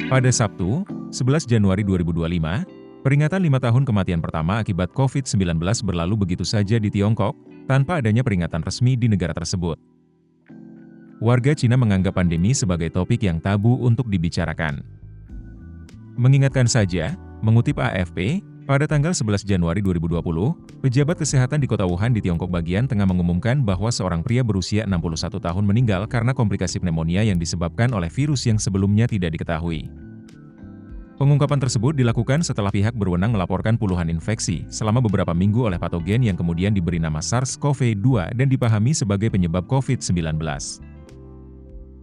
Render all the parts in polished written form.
Pada Sabtu, 11 Januari 2025, peringatan 5 tahun kematian pertama akibat COVID-19 berlalu begitu saja di Tiongkok, tanpa adanya peringatan resmi di negara tersebut. Warga Cina menganggap pandemi sebagai topik yang tabu untuk dibicarakan. Mengingatkan saja, mengutip AFP, pada tanggal 11 Januari 2020, pejabat kesehatan di kota Wuhan di Tiongkok bagian tengah mengumumkan bahwa seorang pria berusia 61 tahun meninggal karena komplikasi pneumonia yang disebabkan oleh virus yang sebelumnya tidak diketahui. Pengungkapan tersebut dilakukan setelah pihak berwenang melaporkan puluhan infeksi selama beberapa minggu oleh patogen yang kemudian diberi nama SARS-CoV-2 dan dipahami sebagai penyebab COVID-19.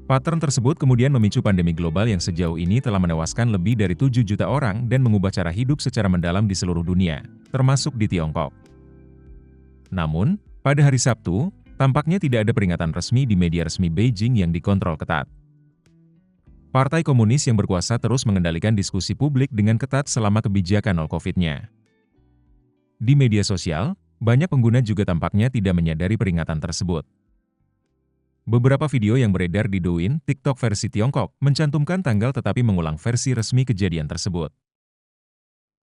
Pattern tersebut kemudian memicu pandemi global yang sejauh ini telah menewaskan lebih dari 7 juta orang dan mengubah cara hidup secara mendalam di seluruh dunia, termasuk di Tiongkok. Namun, pada hari Sabtu, tampaknya tidak ada peringatan resmi di media resmi Beijing yang dikontrol ketat. Partai Komunis yang berkuasa terus mengendalikan diskusi publik dengan ketat selama kebijakan nol COVID-nya. Di media sosial, banyak pengguna juga tampaknya tidak menyadari peringatan tersebut. Beberapa video yang beredar di Douyin, TikTok versi Tiongkok, mencantumkan tanggal tetapi mengulang versi resmi kejadian tersebut.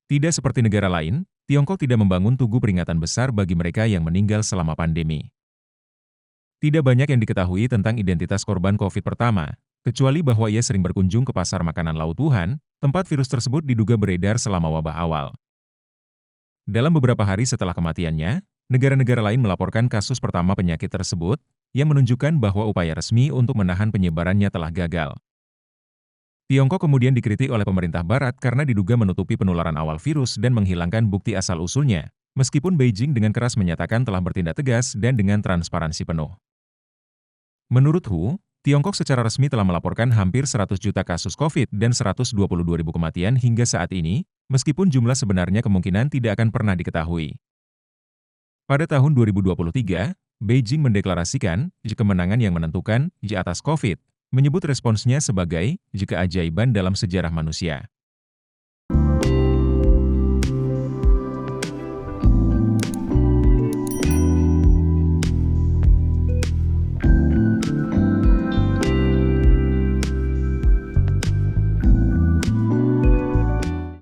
Tidak seperti negara lain, Tiongkok tidak membangun tugu peringatan besar bagi mereka yang meninggal selama pandemi. Tidak banyak yang diketahui tentang identitas korban COVID pertama, kecuali bahwa ia sering berkunjung ke pasar makanan laut Wuhan, tempat virus tersebut diduga beredar selama wabah awal. Dalam beberapa hari setelah kematiannya, negara-negara lain melaporkan kasus pertama penyakit tersebut, yang menunjukkan bahwa upaya resmi untuk menahan penyebarannya telah gagal. Tiongkok kemudian dikritik oleh pemerintah barat karena diduga menutupi penularan awal virus dan menghilangkan bukti asal-usulnya, meskipun Beijing dengan keras menyatakan telah bertindak tegas dan dengan transparansi penuh. Menurut WHO, Tiongkok secara resmi telah melaporkan hampir 100 juta kasus COVID dan 122 ribu kematian hingga saat ini, meskipun jumlah sebenarnya kemungkinan tidak akan pernah diketahui. Pada tahun 2023, Beijing mendeklarasikan kemenangan yang menentukan atas COVID, menyebut responsnya sebagai keajaiban dalam sejarah manusia.